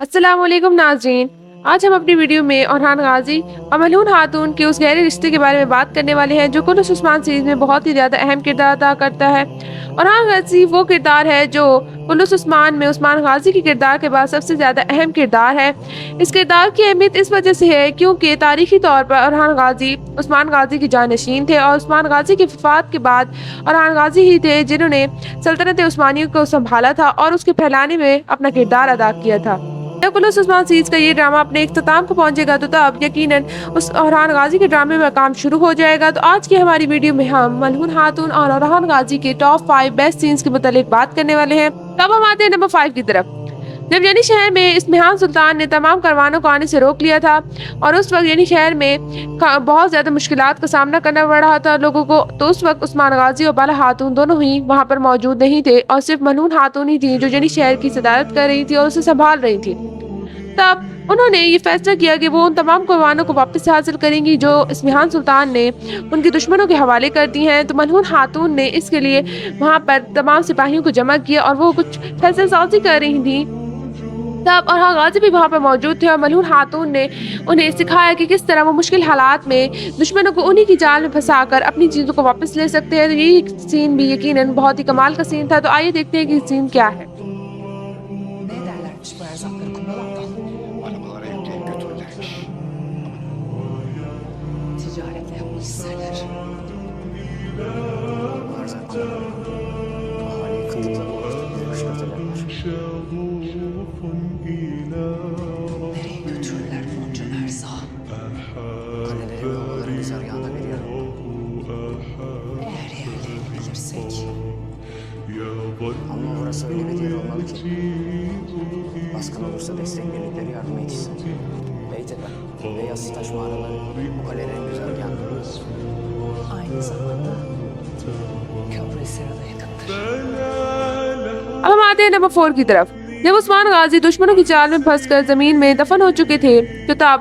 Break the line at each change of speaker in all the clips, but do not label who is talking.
अस्सलाम वालेकुम नाज़रीन। आज हम अपनी वीडियो में orhan गाज़ी और मलून खातून के उस गहरे रिश्ते के बारे में बात करने वाले हैं जो कुल्लुस उस्मान सीरीज़ में बहुत ही ज़्यादा अहम किरदार अदा करता है। orhan गाज़ी वो किरदार है जो कुल्लुस उस्मान में उस्मान गाज़ी के किरदार के बाद सबसे ज़्यादा अहम किरदार है। इस किरदार की अहमियत इस वजह से है क्योंकि तारीखी तौर पर orhan गाज़ी उस्मान गाज़ी के जानशीन थे और उस्मान गाज़ी की वफ़ात के बाद orhan गाज़ी ही थे जिन्होंने सल्तनत उस्मानिया को संभाला था और उसके फैलाने में अपना किरदार अदा किया था। जब कुल्लुस उस्मान सीरीज का ये ड्रामा अपने इख्तिताम को पहुंचेगा तो तब यकीनन उस orhan गाज़ी के ड्रामे में काम शुरू हो जाएगा। तो आज की हमारी वीडियो में हम मलहून खातून और orhan गाज़ी के टॉप 5 बेस्ट सीन्स के मुतालिक बात करने वाले हैं। तब हम आते हैं नंबर 5 की तरफ। जब यानी शहर में इस्मिहान सुल्तान ने तमाम करवानों को आने से रोक लिया था और उस वक्त यानी शहर में बहुत ज़्यादा मुश्किलात का सामना करना पड़ रहा था लोगों को, तो उस वक्त उस्मान गाज़ी और बाला खातून दोनों ही वहाँ पर मौजूद नहीं थे और सिर्फ मलहून खातून ही थी जो यानी शहर की सदारत कर रही थी और उसे संभाल रही थी। तब उन्होंने ये फैसला किया कि वो उन तमाम कुर्बानों को वापस हासिल करेंगी जो इस्मिहान सुल्तान ने उनके दुश्मनों के हवाले कर दी हैं। तो मलहून खातून ने इसके लिए वहाँ पर तमाम सिपाहियों को जमा किया और वो कुछ फैसलासाजी कर रही थी। तब orhan गाज़ी भी वहाँ पर मौजूद थे और मलहून खातून ने उन्हें सिखाया कि किस तरह वो मुश्किल हालात में दुश्मनों को उन्हीं की जाल में फंसाकर अपनी चीज़ों को वापस ले सकते हैं। तो यही सीन भी यकीनन बहुत ही कमाल का सीन था। तो आइए देखते हैं कि सीन क्या है।
Ne ederlermiş bu erzakları kullamaktan?
Arabalara yükleyip götürürlermiş.
Ticaretle yapmak isterler.
Erzak ahaliyi kıtlıkla boğazlayıp bize kışkırtırlarmış.
Nereye götürürler bunca erzağı?
Annelerin ve babaların güzergahına veriyorum.
Eğer yerleyebilirsek.
Ama orası öyle bir yer olmalı ki baskın olursa destek birlikleri yardıma yetişsin. Beytepe ve Yassıtaş mağaraları bu kalelerin güzergahında.
Aynı zamanda Köprüser'e de yakındır.
अब हम आते हैं number 4 की तरफ। जब उस्मान गाज़ी दुश्मनों की चाल में फंसकर जमीन में दफन हो चुके थे तो तब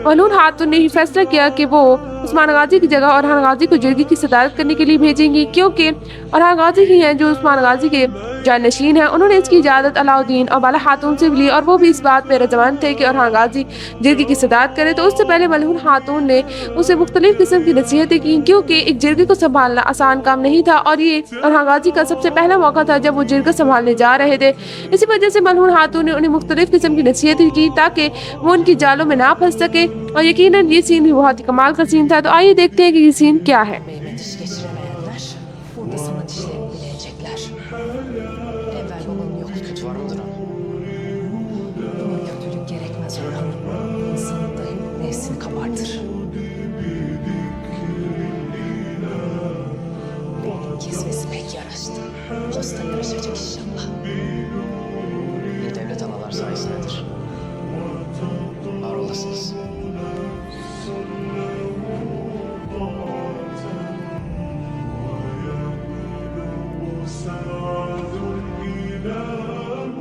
मलहून खातून ने फैसला किया कि वो उस्मान गाज़ी की जगह orhan गाज़ी को जिरगी की सदारत करने के लिए भेजेंगी क्योंकि orhan गाज़ी ही हैं जो उस्मान गाज़ी के जानशीन हैं। उन्होंने इसकी इजाज़त अलाउद्दीन और बाला खातून से ली और वो भी इस बात पर रज़ामंद थे कि orhan गाज़ी जिरगी की सदारत करे। तो उससे पहले मलहून खातून ने उसे मुख्तलिफ किस्म की नसीहतें की क्योंकि एक जिरगे को संभालना आसान काम नहीं था और ये orhan गाज़ी का सबसे पहला मौका था जब वो जिरगा संभालने जा रहे थे। इसी वजह से मलहून खातून ने उन्हें मुख्तलिफ किस्म की नसीहतें की ताकि वो उनकी जालों में ना फंस सके और यकीनन ये सीन भी बहुत ही कमाल का सीन था। तो आइए देखते हैं कि ये सीन क्या है।
Benimle diş geçiremeyenler burada sana dişlerini bileyecekler. Evvel babanın yoktu.
Kötü var mıdır o?
Buna kötülük gerekmez Orhan. İnsanın da nefsini kabartır. Beynin kesmesi pek yaraştı. Posta yarışacak inşallah.
Bir devlet analar sayesindedir. Var olasınız.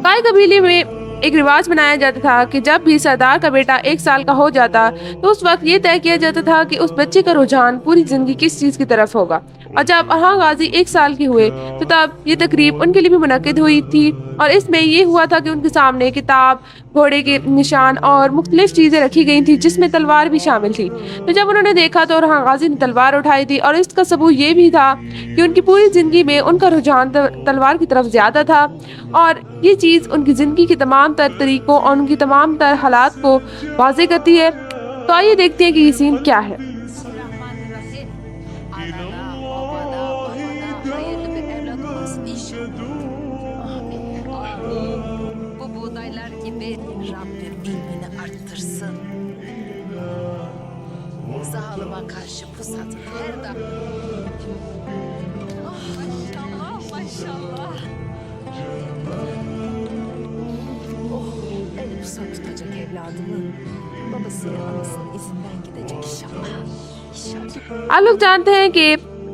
गाय कबीले में एक रिवाज बनाया जाता था कि जब भी सरदार का बेटा 1 साल का हो जाता तो उस वक्त ये तय किया जाता था कि उस बच्चे का रुझान पूरी जिंदगी किस चीज़ की तरफ होगा। और जब orhan गाज़ी 1 साल की हुए तो तब ये तकरीब उनके लिए भी मुनक्किद हुई थी और इसमें ये हुआ था कि उनके सामने किताब, घोड़े के निशान और मुख्तलिफ चीज़ें रखी गई थी जिसमें तलवार भी शामिल थी। तो जब उन्होंने देखा तो orhan गाज़ी ने तलवार उठाई थी और इसका सबूत ये भी था कि उनकी पूरी ज़िंदगी में उनका रुझान तलवार की तरफ ज़्यादा था और ये चीज़ उनकी ज़िंदगी के तमाम तर तरीक़ों और उनकी तमाम तर हालात को वाज़ेह करती है। तो आइए देखते हैं कि ये सीन क्या है।
Bismillahirrahmanirrahim. Anana, babana, babana hayırlı bir evlat olmasın inşallah. Amin. Amin. Bu buğdaylar gibi Rabbim ilmini arttırsın. Zalıma karşı pusat her daim. Maşallah, maşallah. El pusat tutacak evladımın babasıyla anasının izinden gidecek inşallah. İnşallah.
आप लोग जानते हैं कि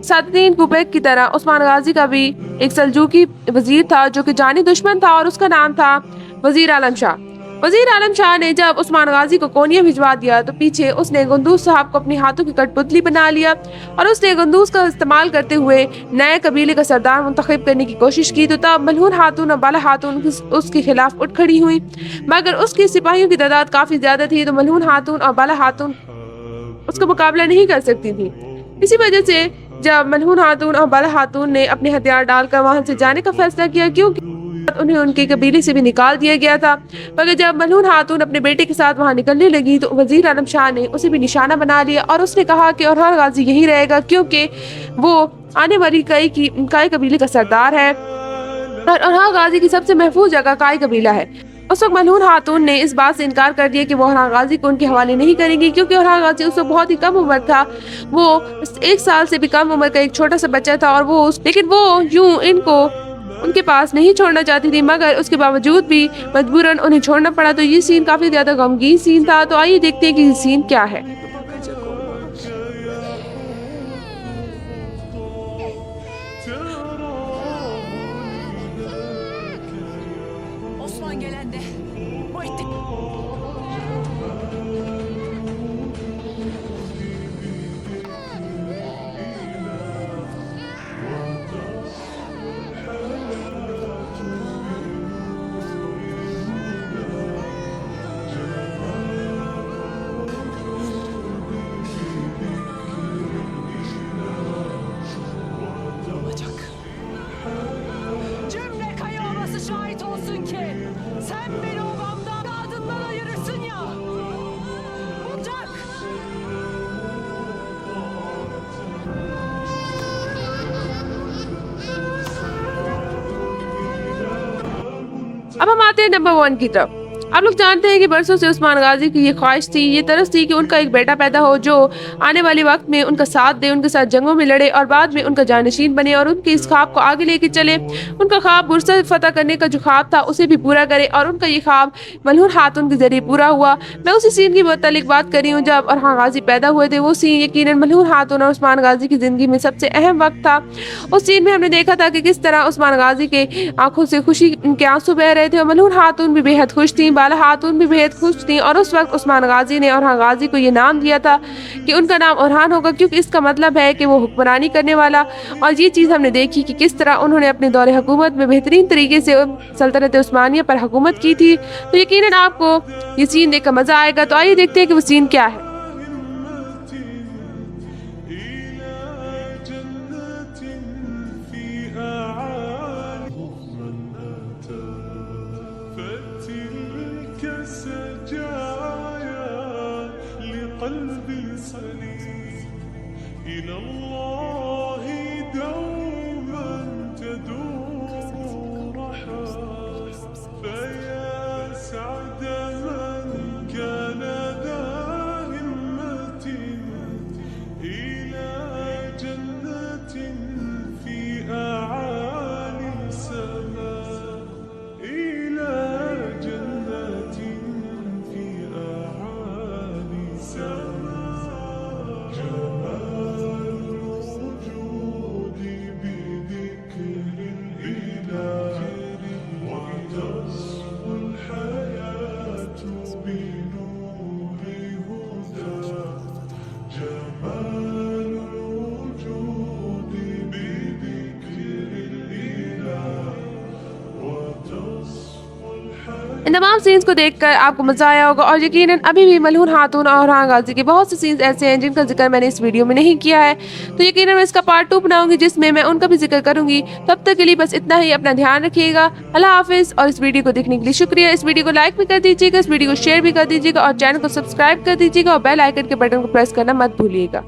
सादुद्दीन कुबैक की तरह उस्मान गाज़ी का भी एक सल्जूकी वजीर था जो कि जानी दुश्मन था और उसका नाम था वजीर आलम शाह। वजीर आलम शाह ने जब उस्मान गाजी को कोनिया भिजवा दिया तो पीछे उसने गुंदूज साहब को अपने हाथों की कठपुतली बना लिया और उसने गुंदूज का इस्तेमाल करते हुए नए कबीले का सरदार मुंतखब करने की कोशिश की। तो तब मलहून खातून और बाला खातून उसके खिलाफ उठ खड़ी हुई, मगर उसके सिपाहियों की तादाद काफी ज्यादा थी, तो मलहून खातून और बाला खातून उसका मुकाबला नहीं कर सकती थी। इसी वजह से जब मलहून खातून और बाला खातून ने अपने हथियार डालकर वहां से जाने का फैसला किया, क्योंकि उन्हें उनके कबीले से भी निकाल दिया गया था। मगर जब मलहून खातून अपने बेटे के साथ वहां निकलने लगी तो वजीर आलम शाह ने उसे भी निशाना बना लिया और उसने कहा कि orhan गाजी यही रहेगा, क्योंकि वो आने वाली काई कबीले का सरदार है और orhan गाजी की सबसे महफूज जगह काई कबीला है। उस वक्त मलहून खातून ने इस बात से इनकार कर दिया कि वो orhan गाजी को उनके हवाले नहीं करेंगी, क्योंकि orhan गाजी उस वक्त बहुत ही कम उम्र था। वो 1 साल से भी कम उम्र का एक छोटा सा बच्चा था और लेकिन वो यूं इनको उनके पास नहीं छोड़ना चाहती थी, मगर उसके बावजूद भी मजबूरन उन्हें छोड़ना पड़ा। तो ये सीन काफी ज्यादा गमगीन सीन था। तो आइए देखते हैं कि ये सीन क्या है।
Osman gelende. Muhittin. Olacak. Cümle kaya ovası şahit olsun ki sen beni obamdan ardından ayırırsın ya. Olacak.
अब हम आते हैं नंबर 1 की तरफ। आप लोग जानते हैं कि बरसों से उस्मान गाजी की ये ख्वाहिश थी, ये तरस थी कि उनका एक बेटा पैदा हो जो आने वाले वक्त में उनका साथ दे, उनके साथ जंगों में लड़े और बाद में उनका जानशीन बने और उनके इस ख्वाब को आगे लेके चले। उनका ख्वाब बुरसा फतह करने का जो ख्वाब था उसे भी पूरा करे और उनका ये ख्वाब मलहून खातून के जरिए पूरा हुआ। मैं उसी सीन की मुतालिक बात कर रही हूँ जब orhan गाजी पैदा हुए थे। वो सीन यकीनन मलहून खातून और उस्मान गाजी की जिंदगी में सबसे अहम वक्त था। उस सीन में हमने देखा था कि किस तरह उस्मान गाजी के आंखों से खुशी के आंसू बह रहे थे और मलहून खातून भी बेहद खुश थी, बाला खातून भी बेहद खुश थी। और उस वक्त उस्मान गाजी ने orhan गाजी को ये नाम दिया था कि उनका नाम orhan होगा, क्योंकि इसका मतलब है कि वो हुक्मरानी करने वाला। और ये चीज़ हमने देखी कि किस तरह उन्होंने अपने दौरे हुकूमत में बेहतरीन तरीके से सल्तनत उस्मानिया पर हुकूमत की थी। तो यकीनन आपको ये सीन देखकर मज़ा आएगा। तो आइए देखते हैं कि वो सीन क्या है।
قلبي سليم إلى الله دوما تدور رحى فيا سعد من كان ذا همة إلى جنة في أعالي السماء إلى جنة في أعالي السماء جمال الوجود بذكر الإله وتصفو الحياة بنور هدى جمال الوجود بذكر الإله وتصفو الحياة।
इन तमाम सीन्स को देखकर आपको मजा आया होगा और यकीनन अभी भी मलहून खातून और orhan गाजी के बहुत से सीन्स ऐसे हैं जिनका जिक्र मैंने इस वीडियो में नहीं किया है। तो यकीनन मैं इसका पार्ट 2 बनाऊंगी जिसमें मैं उनका भी जिक्र करूंगी। तब तक के लिए बस इतना ही। अपना ध्यान रखिएगा। अल्लाह हाफिज। और इस वीडियो को देखने के लिए शुक्रिया। इस वीडियो को लाइक भी कर दीजिएगा, इस वीडियो को शेयर भी कर दीजिएगा और चैनल को सब्सक्राइब कर दीजिएगा और बेल आइकन के बटन को प्रेस करना मत भूलिएगा।